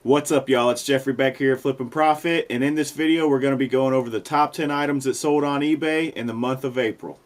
What's up, y'all? It's Jeffrey back here at Flippin' Profit, and in this video we're going to be going over the top 10 items that sold on eBay in the month of April.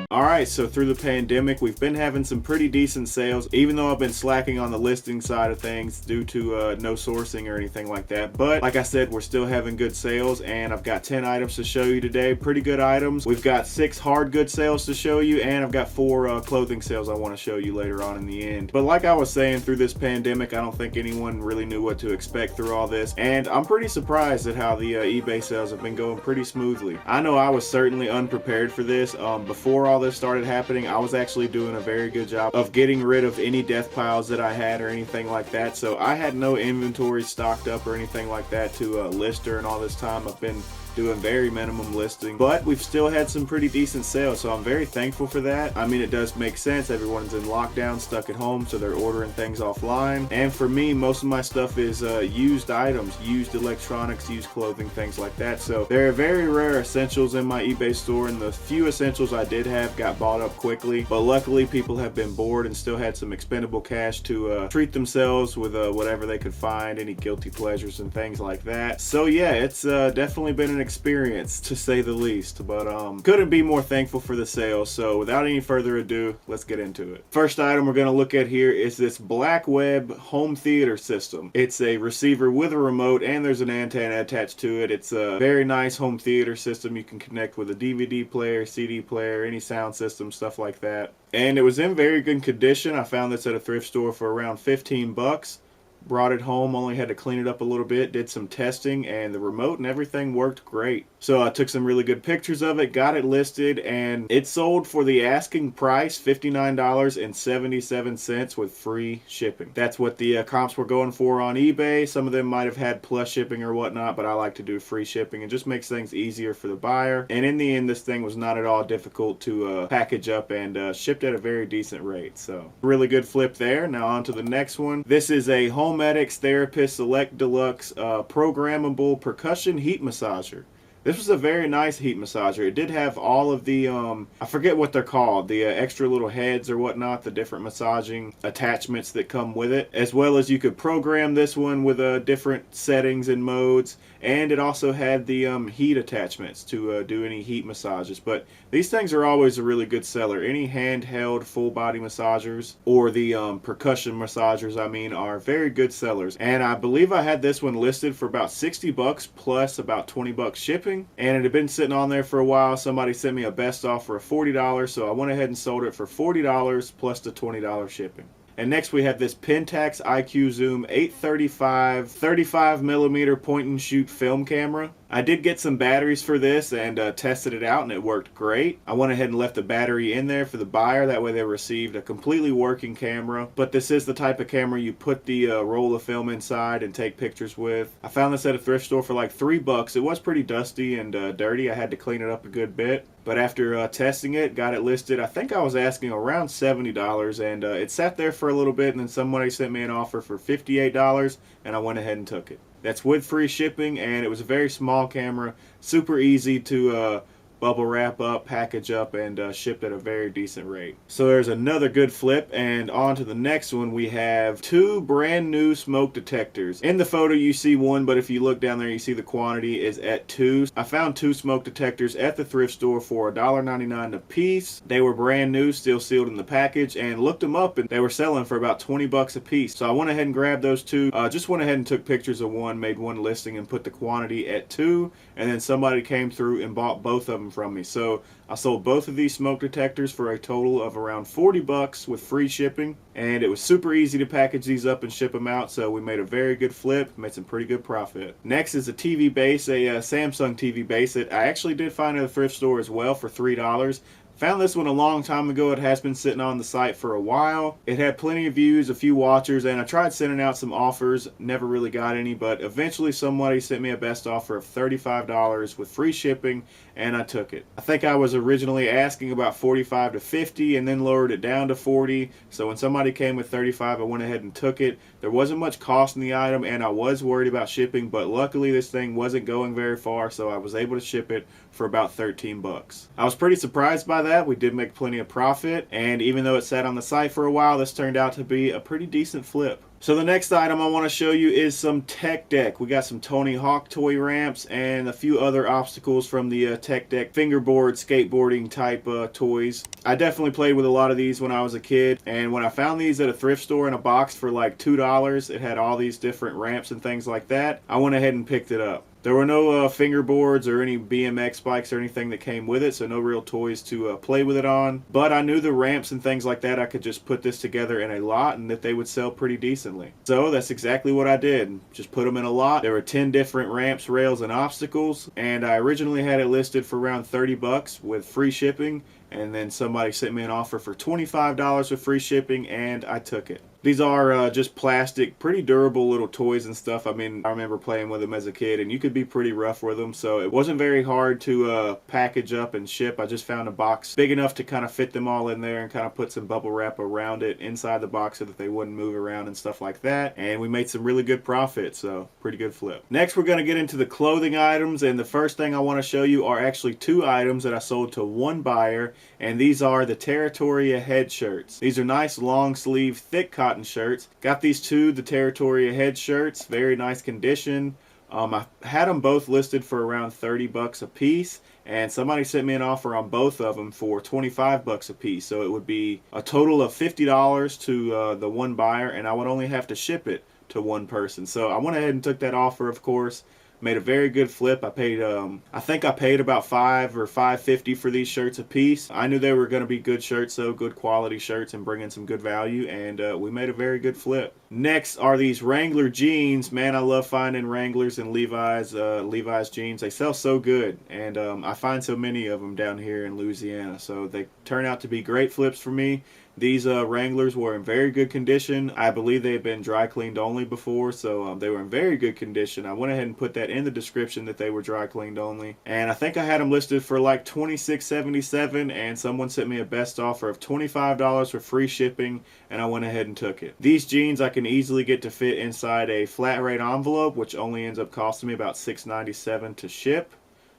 Alright, so through the pandemic, we've been having some pretty decent sales, even though I've been slacking on the listing side of things due to no sourcing or anything like that. But like I said, we're still having good sales, and I've got 10 items to show you today. Pretty good items. We've got 6 hard good sales to show you, and I've got 4 clothing sales I want to show you later on in the end. But like I was saying, through this pandemic, I don't think anyone really knew what to expect through all this, and I'm pretty surprised at how the eBay sales have been going pretty smoothly. I know I was certainly unprepared for this. Before all this started happening, I was actually doing a very good job of getting rid of any death piles that I had or anything like that, so I had no inventory stocked up or anything like that to list during all this time. I've been doing very minimum listing, but we've still had some pretty decent sales, so I'm very thankful for that. I mean, it does make sense. Everyone's in lockdown, stuck at home, so they're ordering things offline. And for me, most of my stuff is used items, used electronics, used clothing, things like that. So there are very rare essentials in my eBay store, and the few essentials I did have got bought up quickly. But luckily, people have been bored and still had some expendable cash to treat themselves with whatever they could find, any guilty pleasures and things like that. So yeah, it's definitely been an experience, to say the least, but couldn't be more thankful for the sale. So without any further ado, let's get into it. First item we're going to look at here is this Black Web home theater system. It's a receiver with a remote, and there's an antenna attached to it. It's a very nice home theater system. You can connect with a DVD player, CD player, any sound system, stuff like that. And it was in very good condition. I found this at a thrift store for around 15 bucks. Brought it home, only had to clean it up a little bit, did some testing, and the remote and everything worked great. So I took some really good pictures of it, got it listed, and it sold for the asking price, $59.77 with free shipping. That's what the comps were going for on eBay. Some of them might have had plus shipping or whatnot, but I like to do free shipping. It just makes things easier for the buyer. And in the end, this thing was not at all difficult to package up and shipped at a very decent rate. So really good flip there. Now on to the next one. This is a HomeMedics Therapist Select Deluxe programmable percussion heat massager. This was a very nice heat massager. It did have all of the, I forget what they're called, the extra little heads or whatnot, the different massaging attachments that come with it, as well as you could program this one with different settings and modes, and it also had the heat attachments to do any heat massages. But these things are always a really good seller. Any handheld full body massagers, or the percussion massagers, I mean, are very good sellers. And I believe I had this one listed for about 60 bucks plus about 20 bucks shipping. And it had been sitting on there for a while. Somebody sent me a best offer of $40, so I went ahead and sold it for $40 plus the $20 shipping. And next we have this Pentax IQ Zoom 835 35mm point and shoot film camera. I did get some batteries for this and tested it out, and it worked great. I went ahead and left the battery in there for the buyer. That way they received a completely working camera. But this is the type of camera you put the roll of film inside and take pictures with. I found this at a thrift store for like 3 bucks. It was pretty dusty and dirty. I had to clean it up a good bit. But after testing it, got it listed. I think I was asking around $70, and it sat there for a little bit, and then somebody sent me an offer for $58, and I went ahead and took it. That's with free shipping, and it was a very small camera, super easy to bubble wrap up, package up, and shipped at a very decent rate. So there's another good flip, and on to the next one. We have 2 brand new smoke detectors. In the photo you see one, but if you look down there you see the quantity is at 2. I found 2 smoke detectors at the thrift store for $1.99 a piece. They were brand new, still sealed in the package, and looked them up and they were selling for about 20 bucks a piece. So I went ahead and grabbed those 2. Just went ahead and took pictures of one, made one listing, and put the quantity at 2, and then somebody came through and bought both of them from me. So I sold both of these smoke detectors for a total of around 40 bucks with free shipping, and it was super easy to package these up and ship them out, so we made a very good flip, made some pretty good profit. Next is a TV base, a Samsung TV base that I actually did find at a thrift store as well for $3. Found this one a long time ago. It has been sitting on the site for a while. It had plenty of views, a few watchers, and I tried sending out some offers, never really got any, but eventually somebody sent me a best offer of $35 with free shipping, and I took it. I think I was originally asking about $45 to $50 and then lowered it down to $40. So when somebody came with $35, I went ahead and took it. There wasn't much cost in the item, and I was worried about shipping, but luckily this thing wasn't going very far, so I was able to ship it for about 13 bucks. I was pretty surprised by that. We did make plenty of profit, and even though it sat on the site for a while, this turned out to be a pretty decent flip. So the next item I want to show you is some Tech Deck. We got some Tony Hawk toy ramps and a few other obstacles from the Tech Deck fingerboard skateboarding type toys. I definitely played with a lot of these when I was a kid, and when I found these at a thrift store in a box for like $2, it had all these different ramps and things like that. I went ahead and picked it up. There were no fingerboards or any BMX bikes or anything that came with it, so no real toys to play with it on. But I knew the ramps and things like that, I could just put this together in a lot and that they would sell pretty decently. So that's exactly what I did. Just put them in a lot. There were 10 different ramps, rails, and obstacles, and I originally had it listed for around 30 bucks with free shipping, and then somebody sent me an offer for $25 with free shipping, and I took it. These are just plastic, pretty durable little toys and stuff. I mean, I remember playing with them as a kid, and you could be pretty rough with them, so it wasn't very hard to package up and ship. I just found a box big enough to kind of fit them all in there and kind of put some bubble wrap around it inside the box so that they wouldn't move around and stuff like that, and we made some really good profit, so pretty good flip. Next, we're going to get into the clothing items, and the first thing I want to show you are actually two items that I sold to one buyer, and these are the Territoria head shirts. These are nice long sleeve, thick cotton shirts. Got these two, the Territoria head shirts, very nice condition. I had them both listed for around 30 bucks a piece, and somebody sent me an offer on both of them for 25 bucks a piece, so it would be a total of $50 to the one buyer, and I would only have to ship it to one person. So I went ahead and took that offer, of course. Made a very good flip. I paid, I think I paid about $5 or $5.50 for these shirts a piece. I knew they were going to be good shirts, though, good quality shirts and bringing some good value, and we made a very good flip. Next are these Wrangler jeans. Man, I love finding Wranglers and Levi's jeans. They sell so good, and I find so many of them down here in Louisiana, so they turn out to be great flips for me. These Wranglers were in very good condition. I believe they had been dry cleaned only before, so they were in very good condition. I went ahead and put that in the description that they were dry cleaned only. And I think I had them listed for like $26.77, and someone sent me a best offer of $25 for free shipping, and I went ahead and took it. These jeans I can easily get to fit inside a flat rate envelope, which only ends up costing me about $6.97 to ship.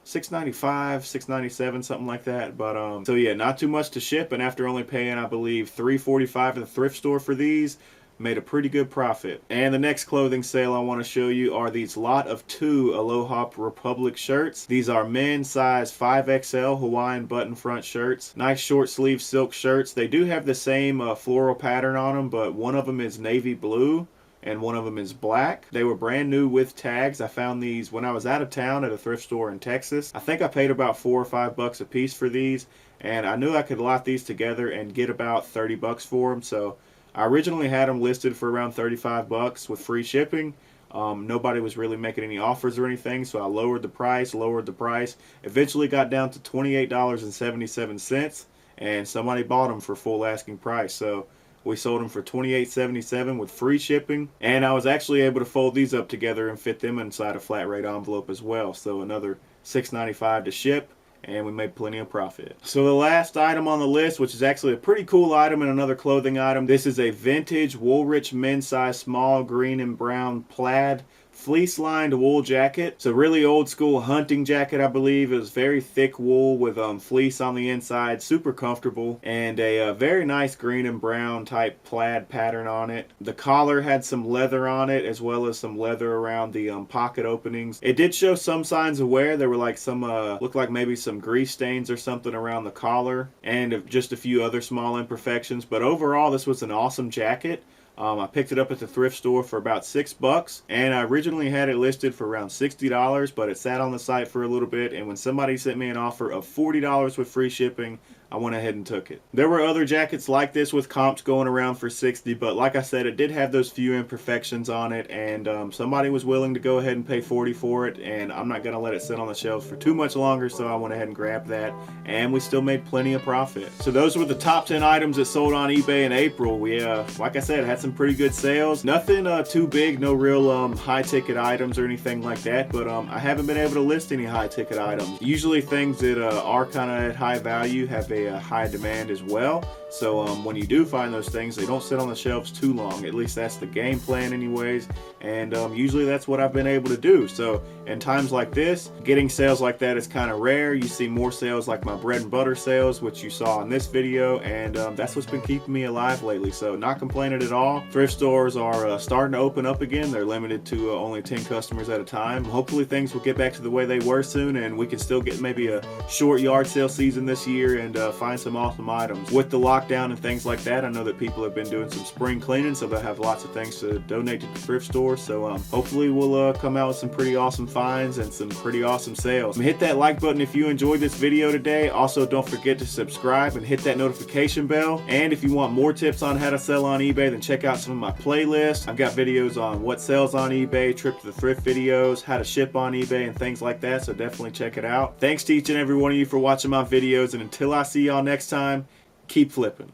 $6.95, $6.97, something like that. But so yeah, not too much to ship, and after only paying, I believe, $3.45 at the thrift store for these, made a pretty good profit. And the next clothing sale I want to show you are these lot of 2 Aloha Republic shirts. These are men's size 5XL Hawaiian button front shirts. Nice short sleeve silk shirts. They do have the same floral pattern on them, but one of them is navy blue and one of them is black. They were brand new with tags. I found these when I was out of town at a thrift store in Texas. I think I paid about $4 or $5 a piece for these, and I knew I could lot these together and get about 30 bucks for them. So I originally had them listed for around 35 bucks with free shipping. Nobody was really making any offers or anything, so I lowered the price. Eventually got down to $28.77, and somebody bought them for full asking price. So we sold them for $28.77 with free shipping, and I was actually able to fold these up together and fit them inside a flat rate envelope as well. So another $6.95 to ship, and we made plenty of profit. So the last item on the list, which is actually a pretty cool item and another clothing item, this is a vintage Woolrich men's size small green and brown plaid fleece lined wool jacket. It's a really old school hunting jacket, I believe. It was very thick wool with fleece on the inside, super comfortable, and a very nice green and brown type plaid pattern on it. The collar had some leather on it, as well as some leather around the pocket openings. It did show some signs of wear. There were like some looked like maybe some grease stains or something around the collar, and just a few other small imperfections, but overall this was an awesome jacket. I picked it up at the thrift store for about $6, and I originally had it listed for around $60, but it sat on the site for a little bit, and when somebody sent me an offer of $40 with free shipping, I went ahead and took it. There were other jackets like this with comps going around for $60, but like I said, it did have those few imperfections on it, and somebody was willing to go ahead and pay $40 for it, and I'm not going to let it sit on the shelves for too much longer, so I went ahead and grabbed that, and we still made plenty of profit. So those were the top 10 items that sold on eBay in April. We, like I said, had some pretty good sales. Nothing too big, no real high-ticket items or anything like that, but I haven't been able to list any high-ticket items. Usually things that are kind of at high value have a high demand as well. So when you do find those things, they don't sit on the shelves too long. At least that's the game plan anyways. And usually that's what I've been able to do. So in times like this, getting sales like that is kind of rare. You see more sales like my bread and butter sales, which you saw in this video, and that's what's been keeping me alive lately. So not complaining at all. Thrift stores are starting to open up again. They're limited to only 10 customers at a time. Hopefully things will get back to the way they were soon, and we can still get maybe a short yard sale season this year and find some awesome items. With the lockdown and things like that, I know that people have been doing some spring cleaning, so they'll have lots of things to donate to the thrift store. So hopefully we'll come out with some pretty awesome finds and some pretty awesome sales. Hit that like button if you enjoyed this video today. Also, don't forget to subscribe and hit that notification bell. And if you want more tips on how to sell on eBay, then check out some of my playlists. I've got videos on what sells on eBay, trip to the thrift videos, how to ship on eBay, and things like that, so definitely check it out. Thanks to each and every one of you for watching my videos, and until I see y'all next time, keep flipping.